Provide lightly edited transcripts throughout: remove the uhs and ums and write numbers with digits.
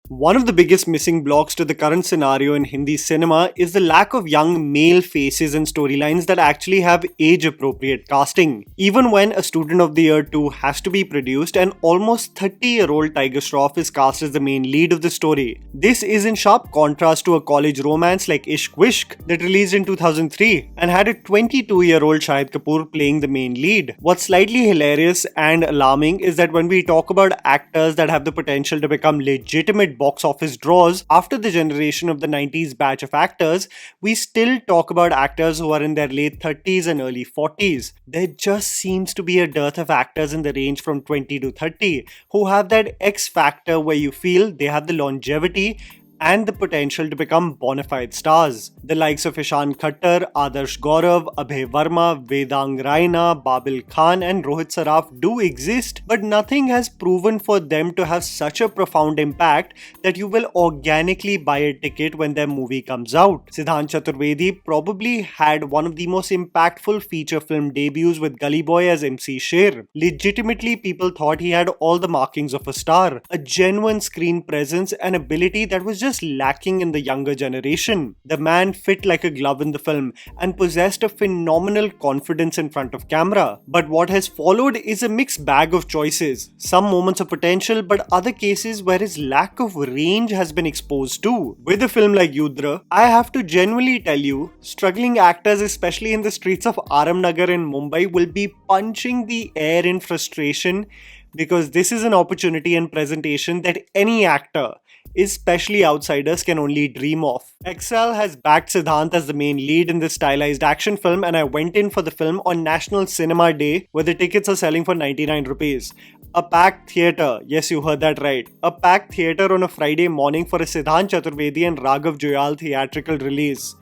One of the biggest missing blocks to the current scenario in Hindi cinema is the lack of young male faces and storylines that actually have age appropriate casting. Even when A Student of the Year 2 has to be produced, an almost 30-year-old Tiger Shroff is cast as the main lead of the story. This is in sharp contrast to a college romance like Ishq Wishk that released in 2003 and had a 22-year-old Shahid Kapoor playing the main lead. What's slightly hilarious and alarming is that when we talk about actors that have the potential to become legitimate box office draws after the generation of the 90s batch of actors, we still talk about actors who are in their late 30s and early 40s. There just seems to be a dearth of actors in the range from 20 to 30 who have that X factor where you feel they have the longevity and the potential to become bona fide stars. The likes of Ishan Khattar, Adarsh Gaurav, Abhay Varma, Vedang Raina, Babil Khan and Rohit Saraf do exist, but nothing has proven for them to have such a profound impact that you will organically buy a ticket when their movie comes out. Siddhant Chaturvedi probably had one of the most impactful feature film debuts with Gully Boy as MC Sher. Legitimately, people thought he had all the markings of a star, a genuine screen presence and ability that was just lacking in the younger generation. The man fit like a glove in the film and possessed a phenomenal confidence in front of camera. But what has followed is a mixed bag of choices. Some moments of potential, but other cases where his lack of range has been exposed too. With a film like Yudhra, I have to genuinely tell you, struggling actors, especially in the streets of Aram Nagar in Mumbai, will be punching the air in frustration because this is an opportunity and presentation that any actor, especially outsiders, can only dream of. Excel has backed Siddhant as the main lead in this stylized action film, and I went in for the film on National Cinema Day where the tickets are selling for 99 rupees. A packed theatre, yes, you heard that right. A packed theatre on a Friday morning for a Siddhant Chaturvedi and Raghav Juyal theatrical release.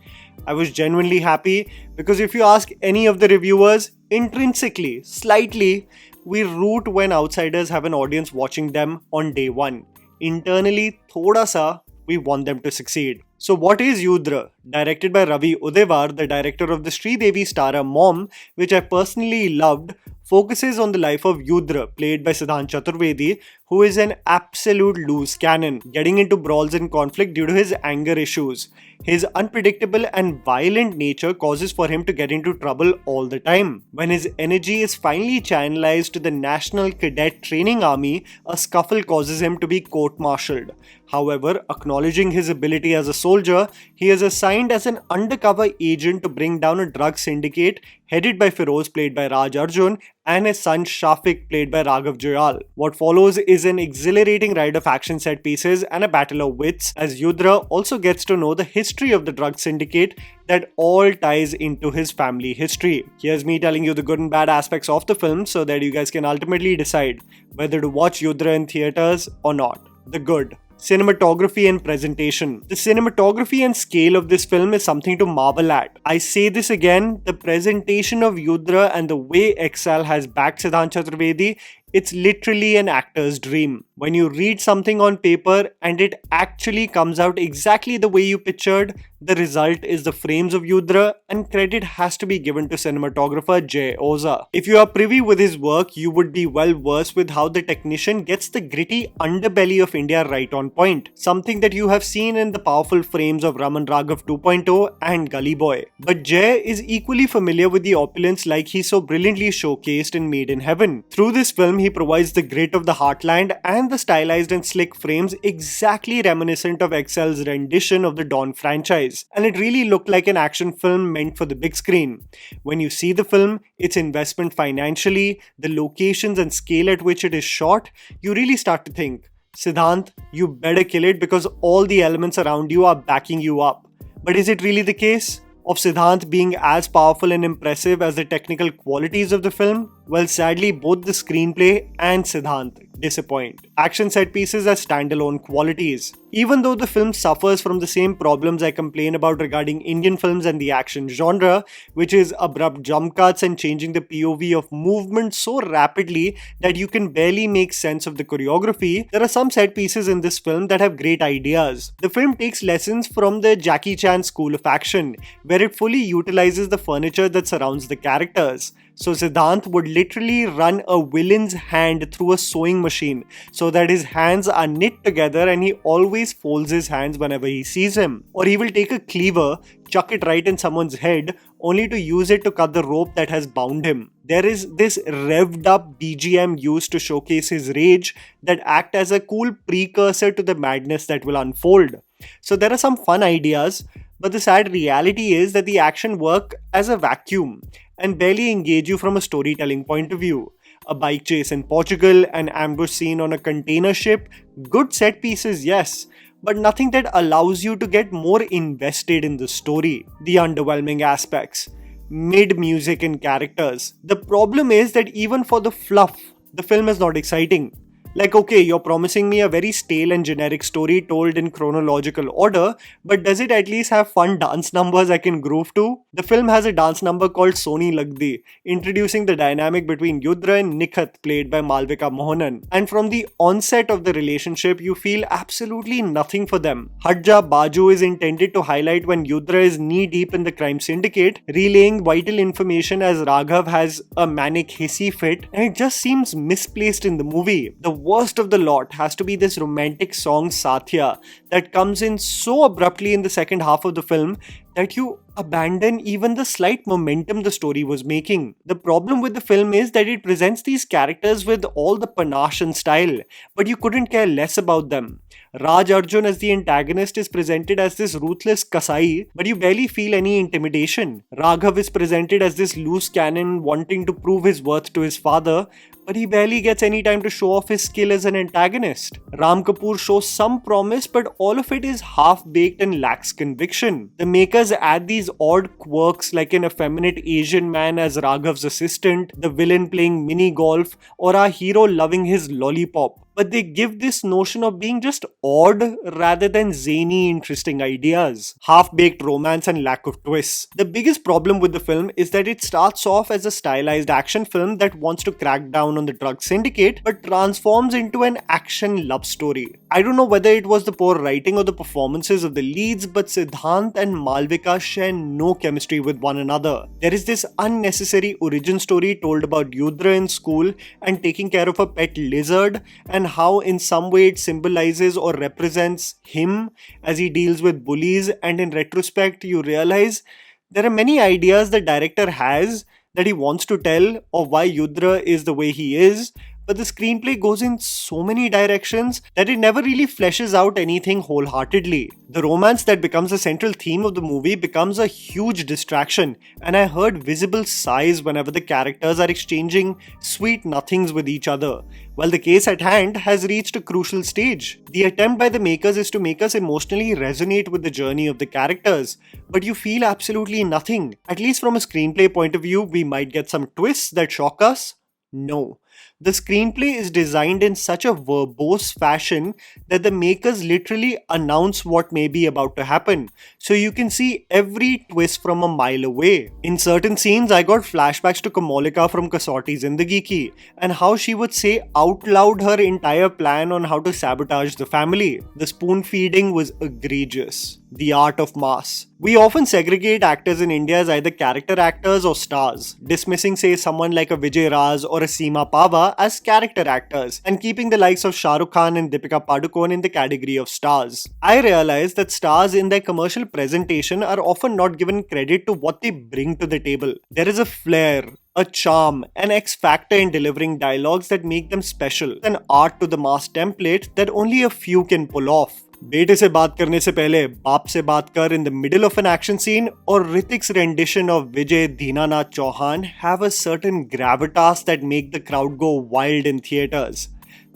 I was genuinely happy because if you ask any of the reviewers, intrinsically, slightly, we root when outsiders have an audience watching them on day one. Internally, thoda sa, we want them to succeed. So what is Yudhra? Directed by Ravi Udewar, the director of the Sridevi starrer Mom, which I personally loved, focuses on the life of Yudhra, played by Siddhant Chaturvedi, who is an absolute loose cannon, getting into brawls and conflict due to his anger issues. His unpredictable and violent nature causes for him to get into trouble all the time. When his energy is finally channelized to the National Cadet Training Army, a scuffle causes him to be court-martialed. However, acknowledging his ability as a soldier, he is assigned as an undercover agent to bring down a drug syndicate headed by Feroz, played by Raj Arjun, and his son Shafiq, played by Raghav Juyal. What follows is an exhilarating ride of action set pieces and a battle of wits, as Yudhra also gets to know the history of the drug syndicate that all ties into his family history. Here's me telling you the good and bad aspects of the film so that you guys can ultimately decide whether to watch Yudhra in theaters or not. The good. Cinematography and presentation. The cinematography and scale of this film is something to marvel at. I say this again, the presentation of Yudhra and the way Excel has backed Siddhant Chaturvedi, it's literally an actor's dream. When you read something on paper and it actually comes out exactly the way you pictured, the result is the frames of Yudhra, and credit has to be given to cinematographer Jay Oza. If you are privy with his work, you would be well versed with how the technician gets the gritty underbelly of India right on point, something that you have seen in the powerful frames of Raman Raghav 2.0 and Gully Boy. But Jay is equally familiar with the opulence like he so brilliantly showcased in Made in Heaven. Through this film, he provides the grit of the heartland and the stylized and slick frames exactly reminiscent of Excel's rendition of the Dawn franchise, and it really looked like an action film meant for the big screen. When you see the film, its investment financially, the locations and scale at which it is shot, you really start to think, Siddhant, you better kill it because all the elements around you are backing you up. But is it really the case of Siddhant being as powerful and impressive as the technical qualities of the film? Well, sadly, both the screenplay and Siddhant disappoint. Action set pieces are standalone qualities. Even though the film suffers from the same problems I complain about regarding Indian films and the action genre, which is abrupt jump cuts and changing the POV of movement so rapidly that you can barely make sense of the choreography, there are some set pieces in this film that have great ideas. The film takes lessons from the Jackie Chan school of action, where it fully utilizes the furniture that surrounds the characters. So Siddhant would literally run a villain's hand through a sewing machine so that his hands are knit together and he always folds his hands whenever he sees him. Or he will take a cleaver, chuck it right in someone's head only to use it to cut the rope that has bound him. There is this revved up BGM used to showcase his rage that act as a cool precursor to the madness that will unfold. So there are some fun ideas, but the sad reality is that the action work as a vacuum and barely engage you from a storytelling point of view. A bike chase in Portugal, an ambush scene on a container ship, good set pieces, yes, but nothing that allows you to get more invested in the story. The underwhelming aspects, mid music and characters. The problem is that even for the fluff, the film is not exciting. Like, okay, you're promising me a very stale and generic story told in chronological order, but does it at least have fun dance numbers I can groove to? The film has a dance number called Soni Lagdi, introducing the dynamic between Yudhra and Nikhat, played by Malvika Mohanan. And from the onset of the relationship, you feel absolutely nothing for them. Hadja Baju is intended to highlight when Yudhra is knee-deep in the crime syndicate, relaying vital information as Raghav has a manic hissy fit, and it just seems misplaced in the movie. The worst of the lot has to be this romantic song Satya that comes in so abruptly in the second half of the film that you abandon even the slight momentum the story was making. The problem with the film is that it presents these characters with all the panache and style, but you couldn't care less about them. Raj Arjun as the antagonist is presented as this ruthless Kasai, but you barely feel any intimidation. Raghav is presented as this loose cannon wanting to prove his worth to his father, but he barely gets any time to show off his skill as an antagonist. Ram Kapoor shows some promise, but all of it is half-baked and lacks conviction. The makers add these odd quirks like an effeminate Asian man as Raghav's assistant, the villain playing mini golf, or our hero loving his lollipop. But they give this notion of being just odd rather than zany, interesting ideas. Half-baked romance and lack of twists. The biggest problem with the film is that it starts off as a stylized action film that wants to crack down on the drug syndicate, but transforms into an action love story. I don't know whether it was the poor writing or the performances of the leads, but Siddhant and Malvika share no chemistry with one another. There is this unnecessary origin story told about Yudhra in school and taking care of a pet lizard, and how in some way it symbolizes or represents him as he deals with bullies, and in retrospect you realize there are many ideas the director has that he wants to tell of why Yudhra is the way he is, but the screenplay goes in so many directions that it never really fleshes out anything wholeheartedly. The romance that becomes the central theme of the movie becomes a huge distraction, and I heard visible sighs whenever the characters are exchanging sweet nothings with each other, while the case at hand has reached a crucial stage. The attempt by the makers is to make us emotionally resonate with the journey of the characters, but you feel absolutely nothing. At least from a screenplay point of view, we might get some twists that shock us. No. The screenplay is designed in such a verbose fashion that the makers literally announce what may be about to happen, so you can see every twist from a mile away. In certain scenes, I got flashbacks to Kamalika from Kasauti Zindagi Ki, and how she would say out loud her entire plan on how to sabotage the family. The spoon feeding was egregious. The art of mass. We often segregate actors in India as either character actors or stars, dismissing say someone like a Vijay Raz or a Seema Pava as character actors, and keeping the likes of Shah Rukh Khan and Deepika Padukone in the category of stars. I realize that stars in their commercial presentation are often not given credit to what they bring to the table. There is a flair, a charm, an X factor in delivering dialogues that make them special, an art to the mass template that only a few can pull off. बेटे से बात करने से पहले बाप से बात कर in the middle of an action scene, or Ritik's rendition of Vijay Deenanath Chauhan have a certain gravitas that make the crowd go wild in theatres.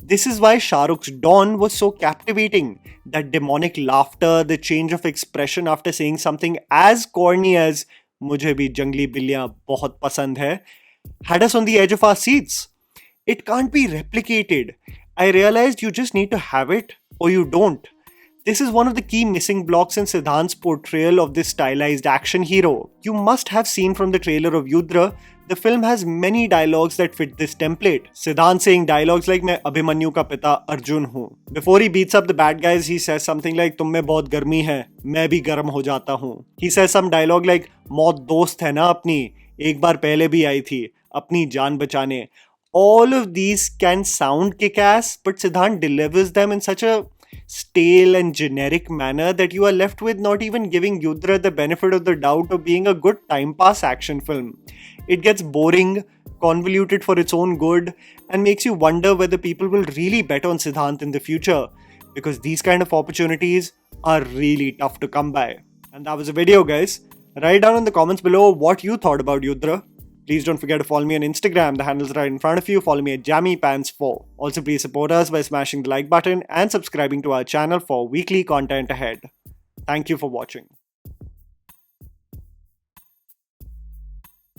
This is why Shah Rukh's Dawn was so captivating. That demonic laughter, the change of expression after saying something as corny as "मुझे भी जंगली बिल्लियां बहुत पसंद है" had us on the edge of our seats. It can't be replicated. I realized you just need to have it or you don't. This is one of the key missing blocks in Siddhant's portrayal of this stylized action hero. You must have seen from the trailer of Yudhra, the film has many dialogues that fit this template. Siddhant saying dialogues like "मैं अभिमन्यु का पिता अर्जुन हूँ." Before he beats up the bad guys, he says something like "तुम में बहुत गर्मी है, मैं भी गर्म हो जाता हूँ." He says some dialogue like "मौत दोस्त है ना अपनी, एक बार पहले भी आई थी, Apni Jaan Bachane. All of these can sound kick-ass, but Siddhant delivers them in such a stale and generic manner that you are left with not even giving Yudhra the benefit of the doubt of being a good time pass action film. It gets boring, convoluted for its own good, and makes you wonder whether people will really bet on Siddhant in the future, because these kind of opportunities are really tough to come by. And that was the video, guys. Write down in the comments below what you thought about Yudhra. Please don't forget to follow me on Instagram, the handle's right in front of you. Follow me at JammyPants4. Also, please support us by smashing the like button and subscribing to our channel for weekly content ahead. Thank you for watching.